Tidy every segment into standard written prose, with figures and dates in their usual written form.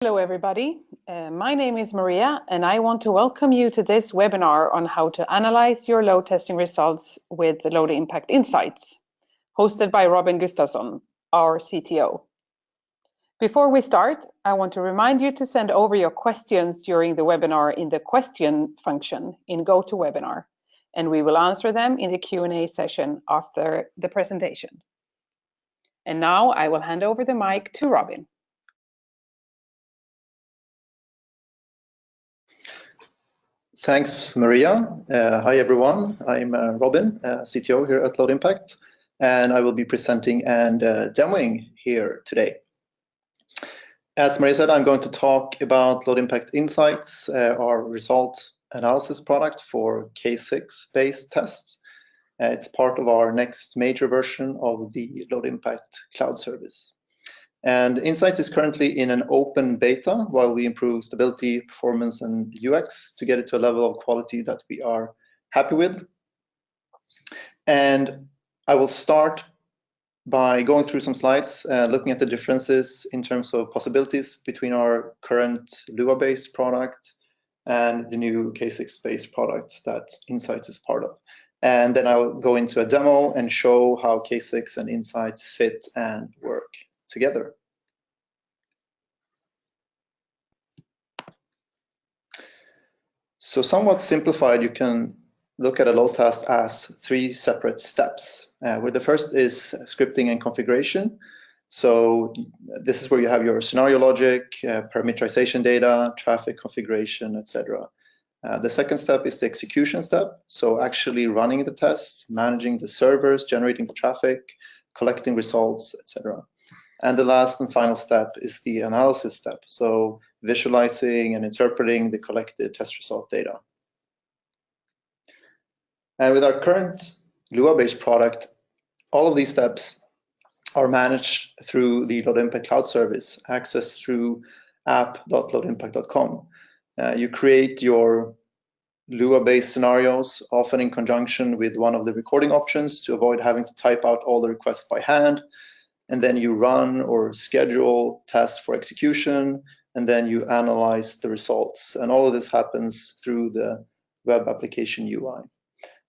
Hello, everybody. My name is Maria, and I want to welcome you to this webinar on how to analyze your load testing results with the Load Impact Insights, hosted by Robin Gustafsson, our CTO. Before we start, I want to remind you to send over your questions during the webinar in the question function in GoToWebinar, and we will answer them in the Q&A session after the presentation. And now I will hand over the mic to Robin. Thanks, Maria. Hi, everyone. I'm Robin, CTO here at Load Impact, and I will be presenting and demoing here today. As Maria said, I'm going to talk about Load Impact Insights, our result analysis product for K6-based tests. It's part of our next major version of the Load Impact cloud service. And Insights is currently in an open beta while we improve stability, performance, and UX to get it to a level of quality that we are happy with. And I will start by going through some slides, looking at the differences in terms of possibilities between our current Lua-based product and the new K6-based product that Insights is part of. And then I will go into a demo and show how K6 and Insights fit and work together. So somewhat simplified, you can look at a load test as 3 separate steps, where the first is scripting and configuration. So this is where you have your scenario logic, parameterization data, traffic configuration, etc. The second step is the execution step. So actually running the test, managing the servers, generating the traffic, collecting results, etc. And the last and final step is the analysis step, so visualizing and interpreting the collected test result data. And with our current Lua-based product, all of these steps are managed through the Load Impact cloud service, accessed through app.loadimpact.com. You create your Lua-based scenarios, often in conjunction with one of the recording options to avoid having to type out all the requests by hand. And then you run or schedule tests for execution, and then you analyze the results. And all of this happens through the web application UI.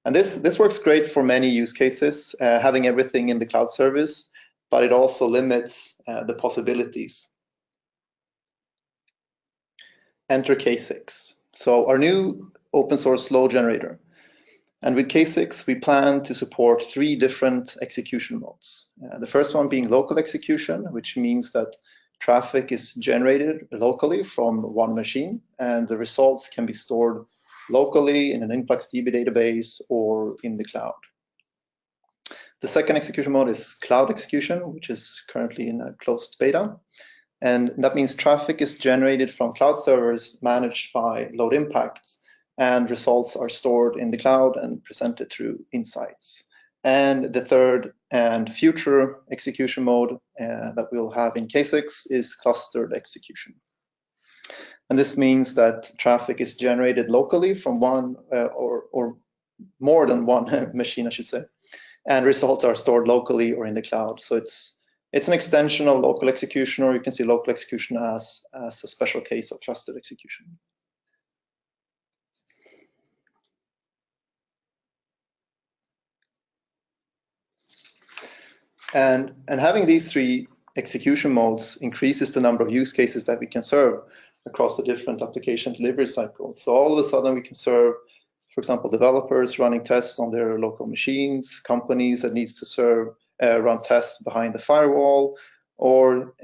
And this works great for many use cases, having everything in the cloud service, but it also limits the possibilities. Enter K6. So our new open source load generator. And with K6, we plan to support 3 different execution modes. The first one being local execution, which means that traffic is generated locally from one machine, and the results can be stored locally in an InfluxDB database or in the cloud. The second execution mode is cloud execution, which is currently in a closed beta. And that means traffic is generated from cloud servers managed by Load Impacts, and results are stored in the cloud and presented through Insights. And the third and future execution mode that we'll have in K6 is clustered execution. And this means that traffic is generated locally from one or more than one machine, I should say, and results are stored locally or in the cloud. So it's an extension of local execution, or you can see local execution as a special case of clustered execution. And having these 3 execution modes increases the number of use cases that we can serve across the different application delivery cycles. So all of a sudden we can serve, for example, developers running tests on their local machines, companies that needs to run tests behind the firewall, or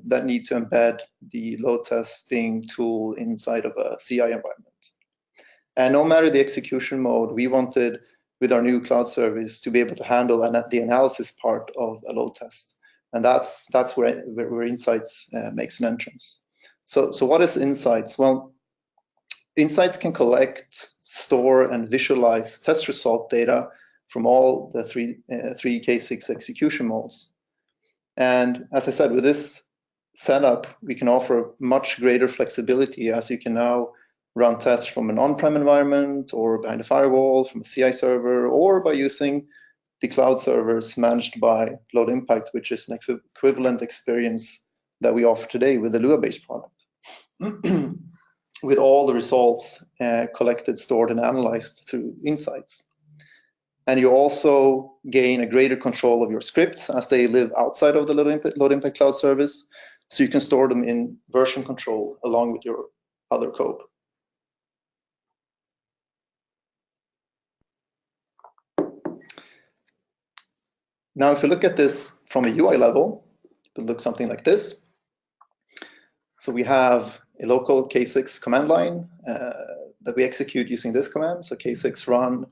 that need to embed the load testing tool inside of a CI environment. And no matter the execution mode, we wanted, with our new cloud service, to be able to handle the analysis part of a load test. And that's where Insights makes an entrance. So what is Insights? Well, Insights can collect, store, and visualize test result data from all the three K6 execution modes. And as I said, with this setup, we can offer much greater flexibility, as you can now run tests from an on-prem environment or behind a firewall, from a CI server, or by using the cloud servers managed by Load Impact, which is an equivalent experience that we offer today with the Lua-based product. with all the results collected, stored, and analyzed through Insights. And you also gain a greater control of your scripts as they live outside of the Load Impact Cloud service, so you can store them in version control along with your other code. Now, if you look at this from a UI level, it looks something like this. So we have a local K6 command line that we execute using this command. So K6 run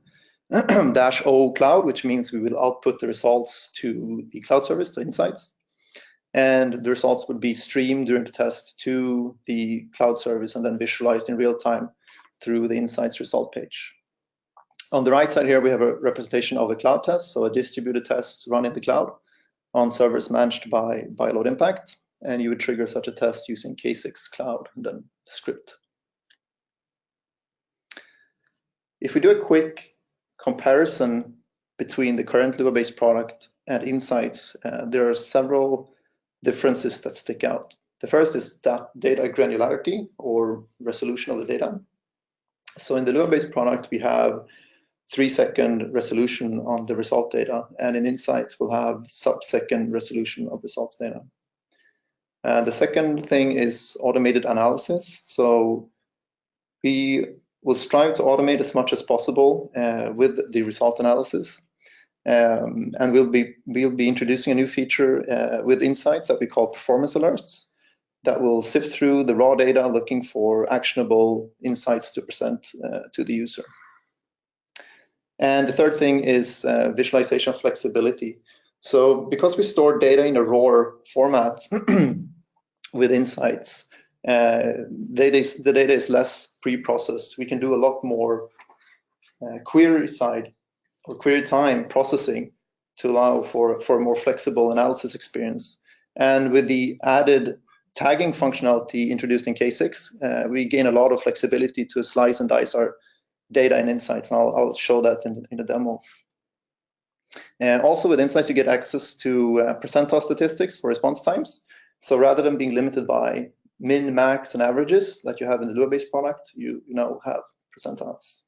-o cloud, which means we will output the results to the cloud service, to Insights. And the results would be streamed during the test to the cloud service and then visualized in real time through the Insights result page. On the right side here, we have a representation of a cloud test, so a distributed test run in the cloud on servers managed by Load Impact. And you would trigger such a test using K6 Cloud and then the script. If we do a quick comparison between the current Lua-based product and Insights, there are several differences that stick out. The first is that data granularity or resolution of the data. So in the Lua-based product, we have 3-second resolution on the result data, and in Insights, we'll have sub-second resolution of results data. The second thing is automated analysis. So we will strive to automate as much as possible with the result analysis. And we'll be introducing a new feature with Insights that we call performance alerts that will sift through the raw data looking for actionable insights to present to the user. And the third thing is visualization flexibility. So because we store data in a raw format with Insights, the data is less pre-processed. We can do a lot more query side or query time processing to allow for a more flexible analysis experience. And with the added tagging functionality introduced in K6, we gain a lot of flexibility to slice and dice our data in Insights. And I'll show that in the demo. And also with Insights, you get access to percentile statistics for response times. So rather than being limited by min, max, and averages that you have in the Lua-based product, you now have percentiles.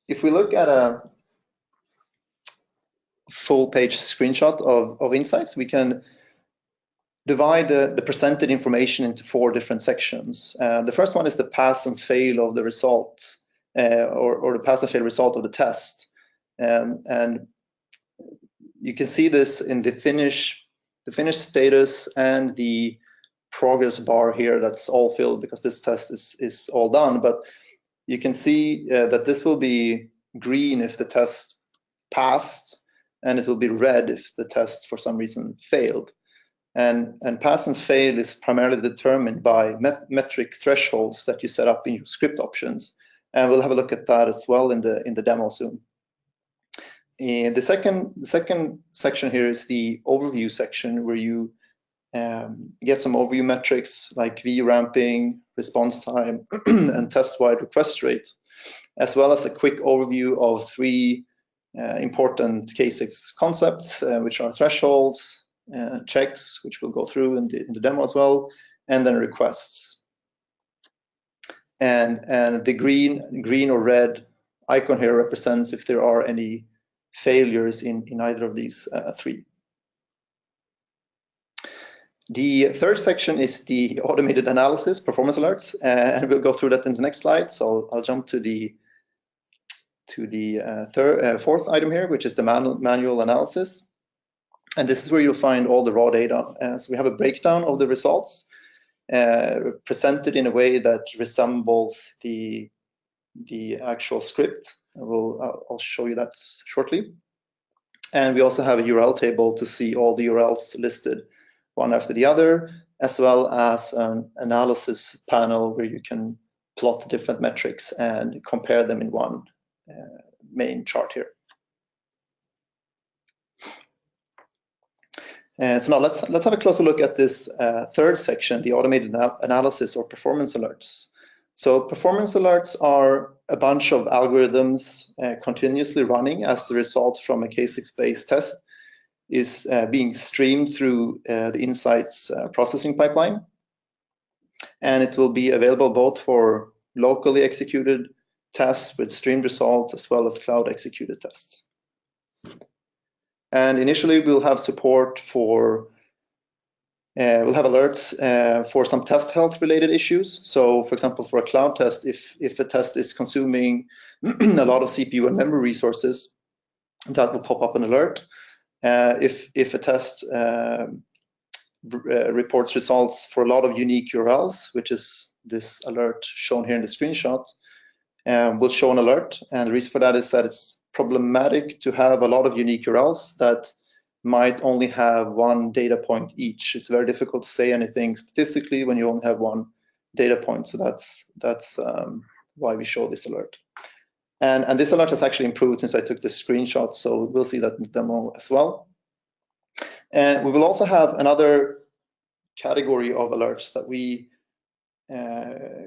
If we look at a full-page screenshot of Insights, we can divide the presented information into 4 different sections. The first one is the pass and fail of the result, or the pass and fail result of the test. And you can see this in the finish status and the progress bar here. That's all filled because this test is all done. But you can see that this will be green if the test passed, and it will be red if the test for some reason failed. And pass and fail is primarily determined by metric thresholds that you set up in your script options. And we'll have a look at that as well in the demo soon. And the second section here is the overview section, where you get some overview metrics like V-ramping, response time, and test-wide request rate, as well as a quick overview of 3 important K6 concepts, which are thresholds, checks, which we'll go through in the demo as well, and then requests. And the green or red icon here represents if there are any failures in either of these 3. The third section is the automated analysis, performance alerts, and we'll go through that in the next slide. So I'll jump to the fourth item here, which is the manual analysis. And this is where you'll find all the raw data. So we have a breakdown of the results presented in a way that resembles the actual script. I'll show you that shortly. And we also have a URL table to see all the URLs listed one after the other, as well as an analysis panel where you can plot different metrics and compare them in one main chart here. So now let's have a closer look at this third section, the automated analysis or performance alerts. So performance alerts are a bunch of algorithms continuously running as the results from a K6-based test is being streamed through the Insights processing pipeline. And it will be available both for locally executed tests with streamed results as well as cloud executed tests. And initially we'll have support for, we'll have alerts for some test health related issues. So for example, for a cloud test, if a test is consuming a lot of CPU and memory resources, that will pop up an alert. If a test reports results for a lot of unique URLs, which is this alert shown here in the screenshot, will show an alert. And the reason for that is that it's problematic to have a lot of unique URLs that might only have one data point each. It's very difficult to say anything statistically when you only have one data point. So that's why we show this alert. And this alert has actually improved since I took this screenshot, so we'll see that in the demo as well. And we will also have another category of alerts that we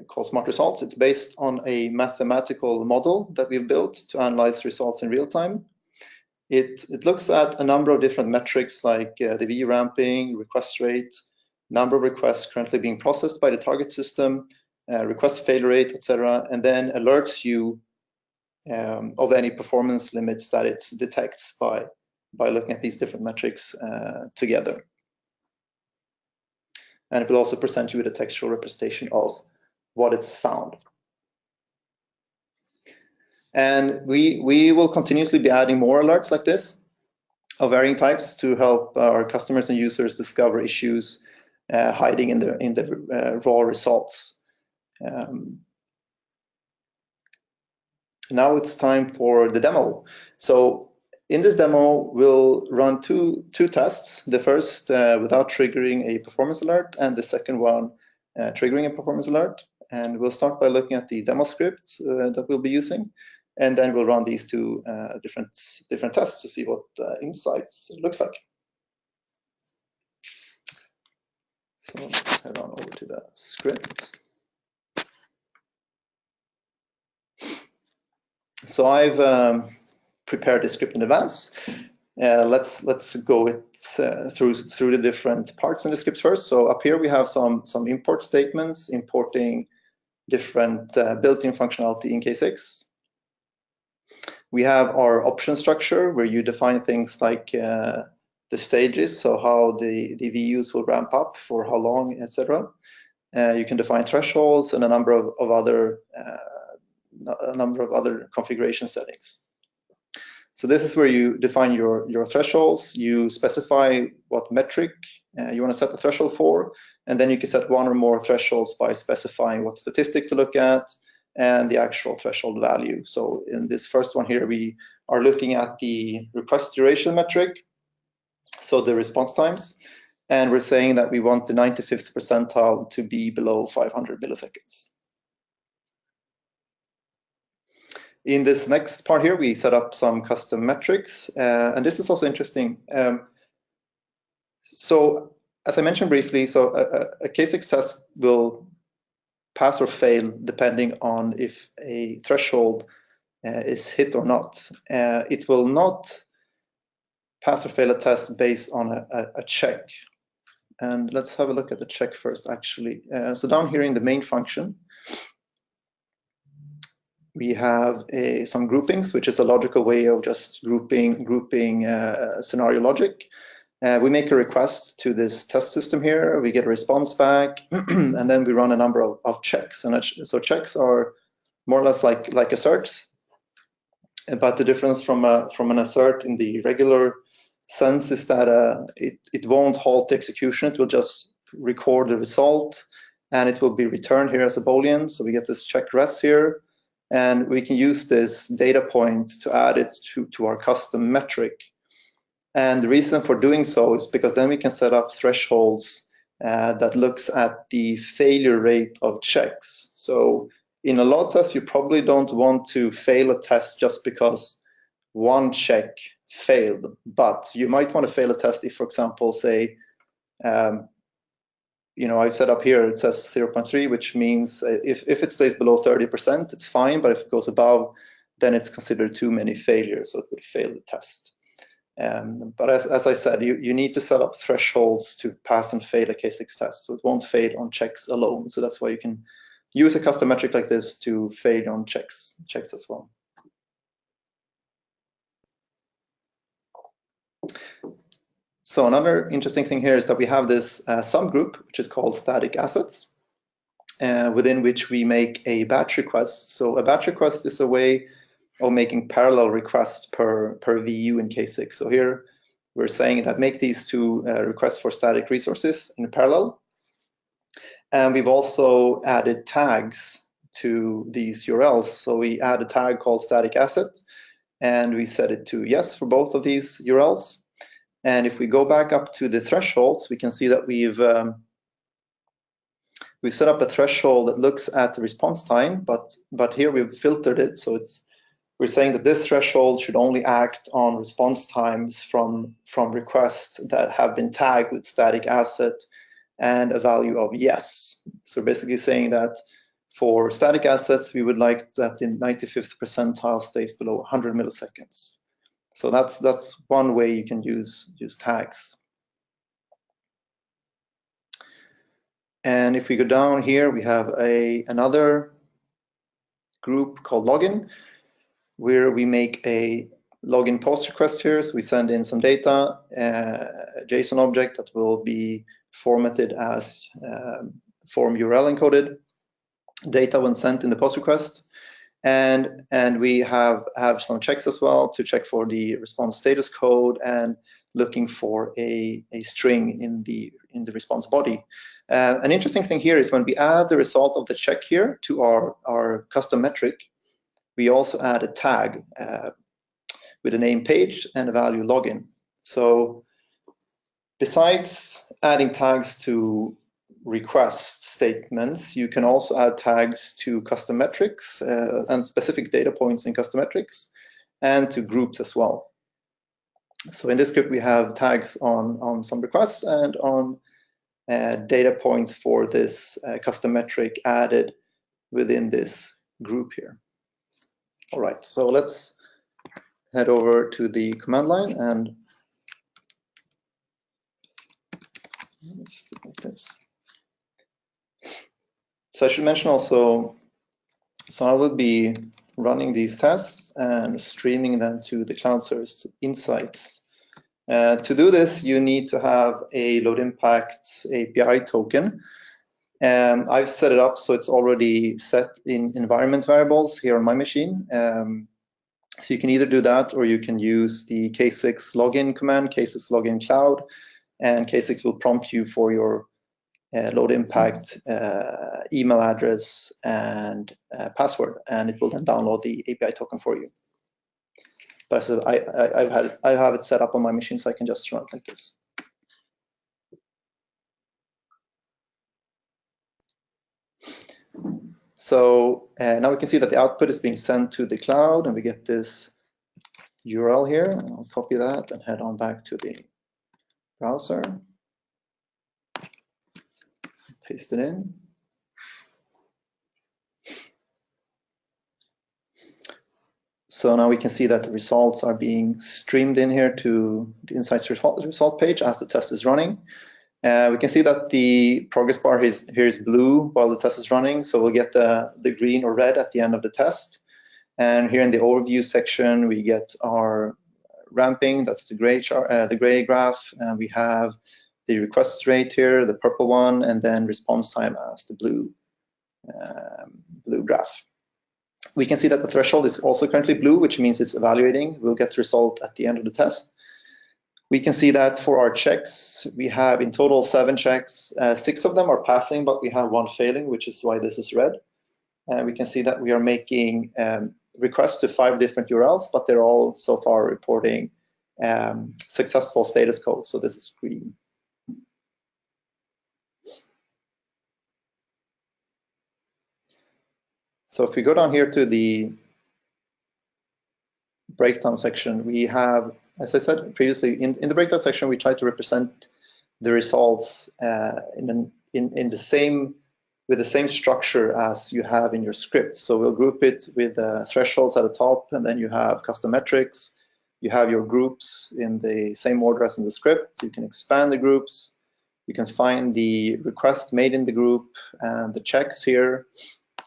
call Smart Results. It's based on a mathematical model that we've built to analyze results in real time. It looks at a number of different metrics like the V ramping, request rate, number of requests currently being processed by the target system, request failure rate, etc., and then alerts you of any performance limits that it detects by looking at these different metrics together. And it will also present you with a textual representation of what it's found. And we will continuously be adding more alerts like this of varying types to help our customers and users discover issues hiding in the raw results. Now it's time for the demo. So in this demo, we'll run two tests. The first without triggering a performance alert, and the second one triggering a performance alert. And we'll start by looking at the demo script that we'll be using, and then we'll run these two different tests to see what Insights looks like. So let's head on over to the script. So I've prepared the script in advance. Let's go through the different parts in the script first. So up here we have some import statements importing different built-in functionality in K6. We have our option structure where you define things like the stages, so how the VUs will ramp up for how long, etc. You can define thresholds and a number of other configuration settings. So this is where you define your thresholds. You specify what metric you want to set the threshold for, and then you can set one or more thresholds by specifying what statistic to look at and the actual threshold value. So in this first one here, we are looking at the request duration metric, so the response times, and we're saying that we want the 95th percentile to be below 500 milliseconds. In this next part here, we set up some custom metrics, and this is also interesting. So as I mentioned briefly, so a K6 test will pass or fail depending on if a threshold is hit or not. It will not pass or fail a test based on a check. And let's have a look at the check first, actually. So down here in the main function, we have some groupings, which is a logical way of just grouping scenario logic. We make a request to this test system here. We get a response back, and then we run a number of checks. And so checks are more or less like asserts, but the difference from an assert in the regular sense is that it won't halt the execution. It will just record the result, and it will be returned here as a Boolean. So we get this check res here. And we can use this data point to add it to our custom metric. And the reason for doing so is because then we can set up thresholds that looks at the failure rate of checks. So in a load test, you probably don't want to fail a test just because one check failed. But you might want to fail a test if, for example, say, I've set up here, it says 0.3, which means if it stays below 30%, it's fine. But if it goes above, then it's considered too many failures, so it would fail the test. But as I said, you need to set up thresholds to pass and fail a K6 test, so it won't fail on checks alone. So that's why you can use a custom metric like this to fail on checks as well. So another interesting thing here is that we have this subgroup, which is called static assets, within which we make a batch request. So a batch request is a way of making parallel requests per VU in K6. So here we're saying that make these two requests for static resources in parallel. And we've also added tags to these URLs. So we add a tag called static asset, and we set it to yes for both of these URLs. And if we go back up to the thresholds, we can see that we've set up a threshold that looks at the response time, but here we've filtered it. So we're saying that this threshold should only act on response times from requests that have been tagged with static asset and a value of yes. So we're basically saying that for static assets, we would like that the 95th percentile stays below 100 milliseconds. So that's one way you can use tags. And if we go down here, we have another group called login, where we make a login post request here. So we send in some data, a JSON object that will be formatted as form URL encoded data when sent in the post request. And we have some checks as well to check for the response status code and looking for a string in the response body. An interesting thing here is when we add the result of the check here to our custom metric, we also add a tag with a name page and a value login. So besides adding tags to request statements, you can also add tags to custom metrics and specific data points in custom metrics, and to groups as well. So in this script, we have tags on some requests and on data points for this custom metric added within this group here. All right, so let's head over to the command line and let's do like this. So I should mention also, so I will be running these tests and streaming them to the cloud service Insights. To do this, you need to have a Load Impacts API token. I've set it up so it's already set in environment variables here on my machine. So you can either do that or you can use the K6 login command, K6 login cloud, and K6 will prompt you for your Load Impact email address and password, and it will then download the API token for you. But I said I have it set up on my machine, so I can just run it like this. So now we can see that the output is being sent to the cloud, and we get this URL here. I'll copy that and head on back to the browser. Paste it in. So now we can see that the results are being streamed in here to the Insights result page as the test is running. We can see that the progress bar here is blue while the test is running, so we'll get the green or red at the end of the test. And here in the overview section, we get our ramping, that's the gray graph, and we have the request rate here, the purple one, and then response time as the blue graph. We can see that the threshold is also currently blue, which means it's evaluating. We'll get the result at the end of the test. We can see that for our checks, we have in total 7 checks. 6 of them are passing, but we have 1 failing, which is why this is red. We can see that we are making requests to 5 different URLs, but they're all so far reporting successful status code. So this is green. So if we go down here to the breakdown section, we have, as I said previously, in the breakdown section, we try to represent the results with the same structure as you have in your script. So we'll group it with thresholds at the top, and then you have custom metrics. you have your groups in the same order as in the script. So you can expand the groups. You can find the request made in the group and the checks here.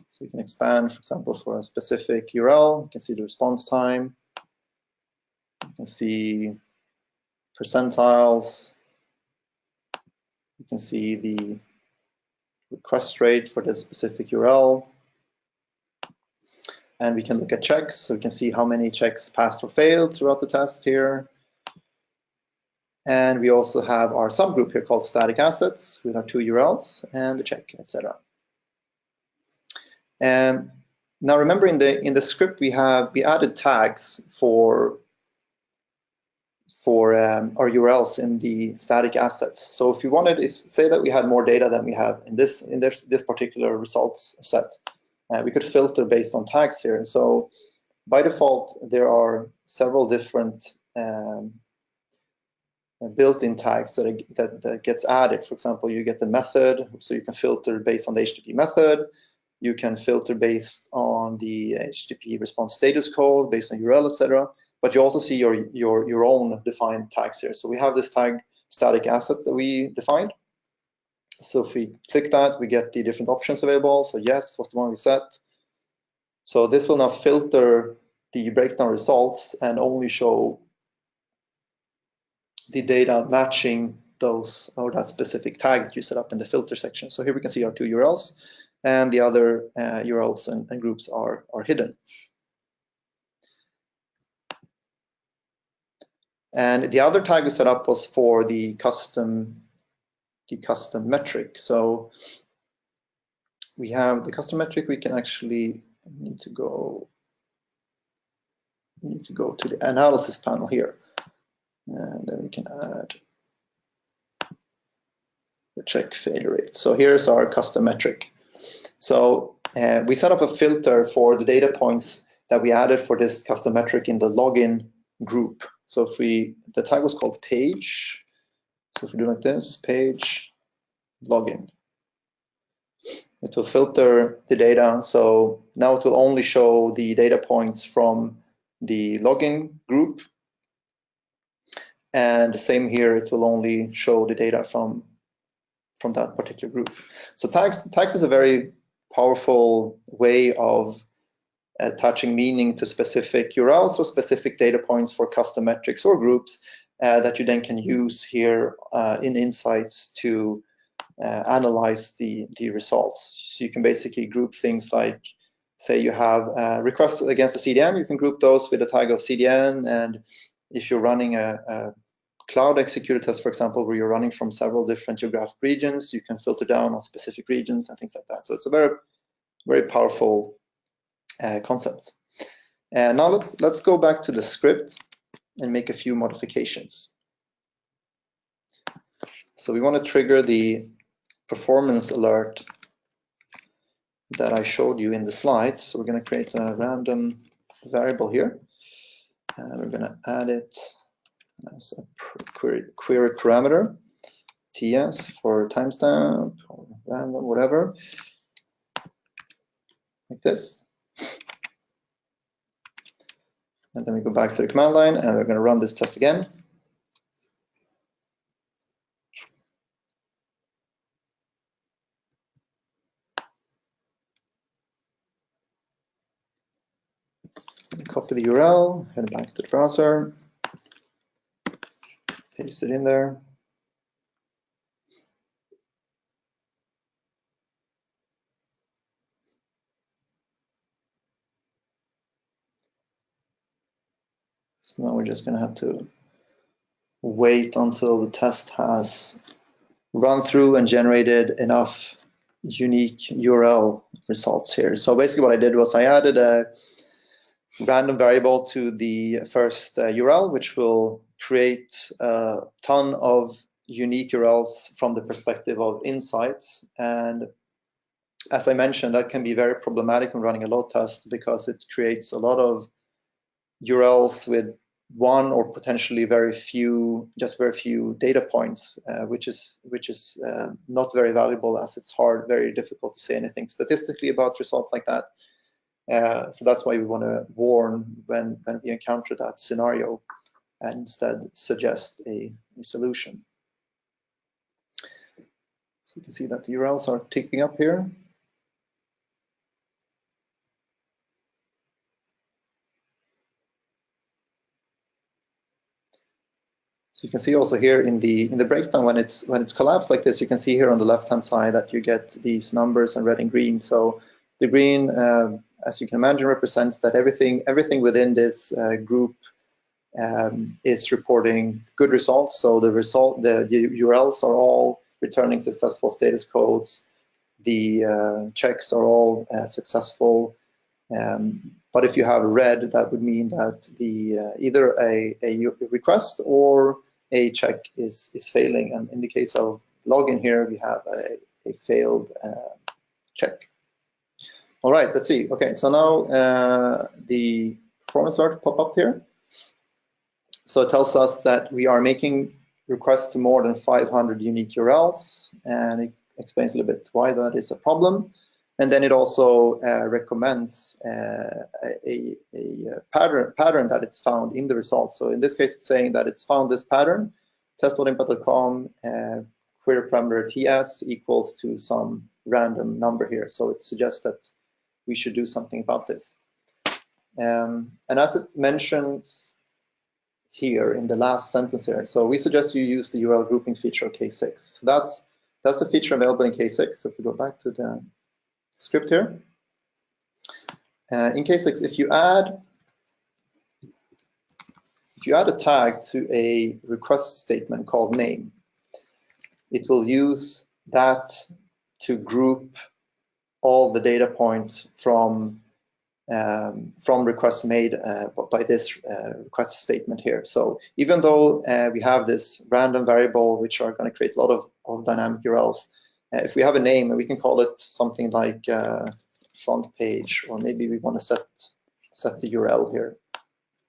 So you can expand, for example, for a specific URL. You can see the response time. You can see percentiles. You can see the request rate for this specific URL. And we can look at checks. So we can see how many checks passed or failed throughout the test here. And we also have our subgroup here called static assets with our 2 URLs and the check, etc. And now remember in the script we added tags for our URLs in the static assets. So if you wanted, say that we had more data than we have in this particular results set, we could filter based on tags here. So by default, there are several different built-in tags that gets added. For example, you get the method, so you can filter based on the HTTP method. You can filter based on the HTTP response status code, based on URL, etc. But you also see your own defined tags here. So we have this tag static assets that we defined. So if we click that, we get the different options available. So yes was the one we set. So this will now filter the breakdown results and only show the data matching those or that specific tag that you set up in the filter section. So here we can see our 2 URLs, and the other URLs and groups are hidden. And the other tag we set up was for the custom metric. So we have the custom metric. We can actually need to go to the analysis panel here, and then we can add the check failure rate. So here's our custom metric. So we set up a filter for the data points that we added for this custom metric in the login group. So if the tag was called page. So if we do like this, page login, it will filter the data. So now it will only show the data points from the login group. And the same here, it will only show the data from that particular group. So tags is a very powerful way of attaching meaning to specific URLs or specific data points for custom metrics or groups that you then can use here in Insights to analyze the results. So you can basically group things like, say you have requests against a CDN, you can group those with a tag of CDN, and if you're running a cloud executor test, for example, where you're running from several different geographic regions, you can filter down on specific regions and things like that. So it's a very, very powerful concept. And now let's go back to the script and make a few modifications. So we want to trigger the performance alert that I showed you in the slides. So we're going to create a random variable here, and we're going to add it as a query parameter, TS for timestamp or random, whatever, like this. And then we go back to the command line, and we're going to run this test again. Copy the URL, head back to the browser, paste it in there. So now we're just going to have to wait until the test has run through and generated enough unique URL results here. So basically what I did was I added a random variable to the first URL, which will create a ton of unique URLs from the perspective of Insights. And as I mentioned, that can be very problematic when running a load test because it creates a lot of URLs with one or potentially very few data points, which is not very valuable, as it's very difficult to say anything statistically about results like that. So that's why we want to warn when we encounter that scenario. and instead suggest a solution. So you can see that the URLs are ticking up here. So you can see also here in the breakdown when it's collapsed like this, you can see here on the left-hand side that you get these numbers in red and green. So the green, as you can imagine, represents that everything within this group is reporting good results. So the URLs are all returning successful status codes. The checks are all successful. But if you have red, that would mean that either a request or a check is failing. And in the case of login here, we have a failed check. All right, let's see. Okay, so now the performance alert pop up here. So it tells us that we are making requests to more than 500 unique URLs, and it explains a little bit why that is a problem. And then it also recommends a pattern that it's found in the results. So in this case, it's saying that it's found this pattern, test.impact.com, query parameter TS equals to some random number here. So it suggests that we should do something about this. And as it mentions here in the last sentence here, so we suggest you use the URL grouping feature of K6. So that's a feature available in K6. So if we go back to the script here. In K6, if you add a tag to a request statement called name, it will use that to group all the data points from requests made by this request statement here. So even though we have this random variable which are going to create a lot of dynamic URLs, if we have a name, and we can call it something like front page, or maybe we want to set the URL here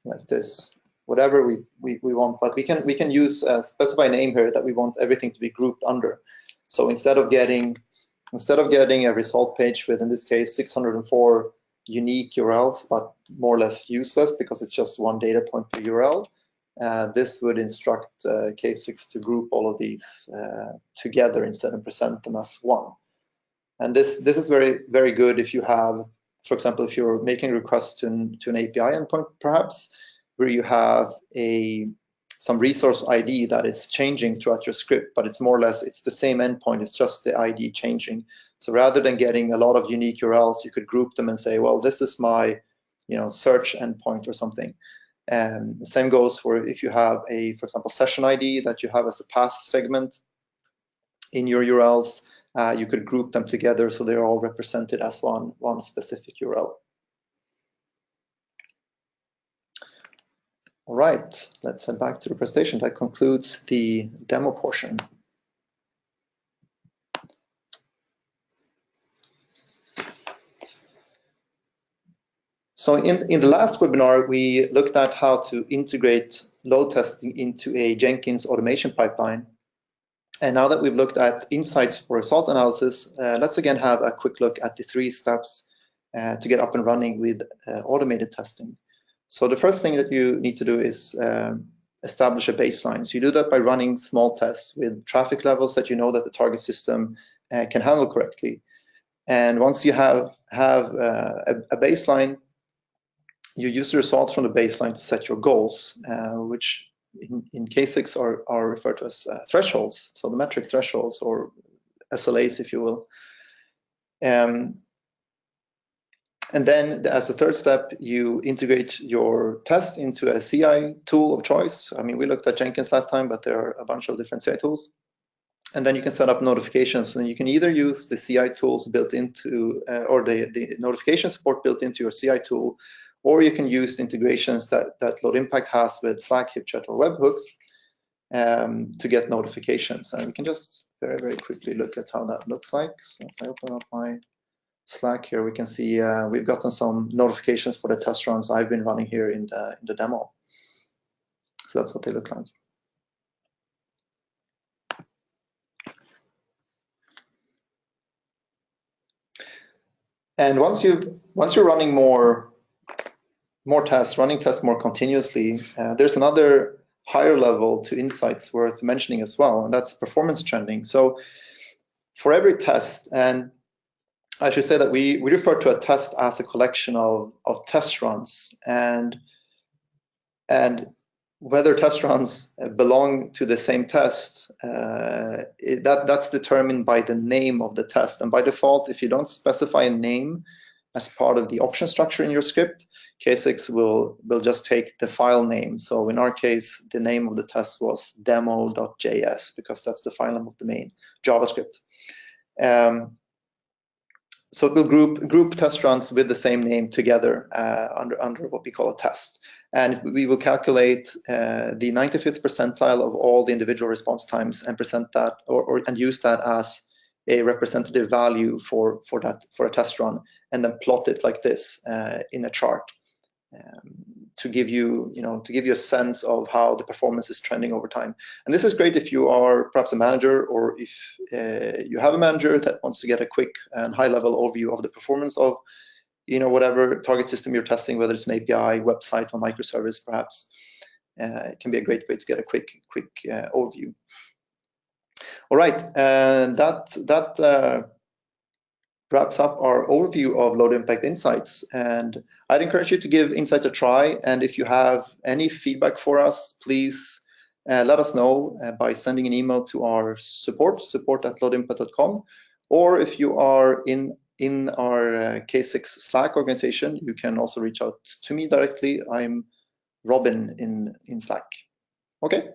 like this, whatever we want, but we can use a specify name here that we want everything to be grouped under. So instead of getting a result page with, in this case, 604 unique URLs, but more or less useless because it's just one data point per URL, this would instruct K6 to group all of these together instead of present them as one. And this is very, very good if you have, for example, if you're making requests to an API endpoint, perhaps, where you have some resource ID that is changing throughout your script, but it's more or less, it's the same endpoint, it's just the ID changing. So rather than getting a lot of unique URLs, you could group them and say, well, this is my search endpoint or something. The same goes for if you have for example, session ID that you have as a path segment in your URLs, you could group them together so they're all represented as one specific URL. All right, let's head back to the presentation. That concludes the demo portion. So in the last webinar, we looked at how to integrate load testing into a Jenkins automation pipeline. And now that we've looked at insights for result analysis, let's again have a quick look at the 3 steps to get up and running with automated testing. So the first thing that you need to do is establish a baseline. So you do that by running small tests with traffic levels that you know that the target system can handle correctly. And once you have a baseline, you use the results from the baseline to set your goals, which in K6 are referred to as thresholds, so the metric thresholds, or SLAs, if you will. And then as a third step, you integrate your test into a CI tool of choice. I mean, we looked at Jenkins last time, but there are a bunch of different CI tools. And then you can set up notifications, and you can either use the CI tools built into, or the notification support built into your CI tool, or you can use the integrations that Load Impact has with Slack, HipChat, or webhooks to get notifications. And we can just very, very quickly look at how that looks like. So if I open up my Slack here, we can see we've gotten some notifications for the test runs I've been running here in the demo. So that's what they look like. And once you're running more more tests, running tests more continuously, there's another higher level to insights worth mentioning as well, and that's performance trending. So for every test, and I should say that we refer to a test as a collection of test runs, and whether test runs belong to the same test, that's determined by the name of the test. And by default, if you don't specify a name as part of the option structure in your script, K6 will just take the file name. So in our case, the name of the test was demo.js, because that's the file name of the main JavaScript. So it will group test runs with the same name together under what we call a test. And we will calculate the 95th percentile of all the individual response times and present that and use that as a representative value for a test run, and then plot it like this in a chart to give you a sense of how the performance is trending over time. And this is great if you are perhaps a manager, or if you have a manager that wants to get a quick and high-level overview of the performance of whatever target system you're testing, whether it's an API, website, or microservice, perhaps. It can be a great way to get a quick overview. All right, and that wraps up our overview of low impact insights, and I'd encourage you to give insights a try. And if you have any feedback for us, please let us know by sending an email to our support@lowimpact.com, or if you are in our K6 Slack organization, you can also reach out to me directly. I'm Robin in Slack. Okay.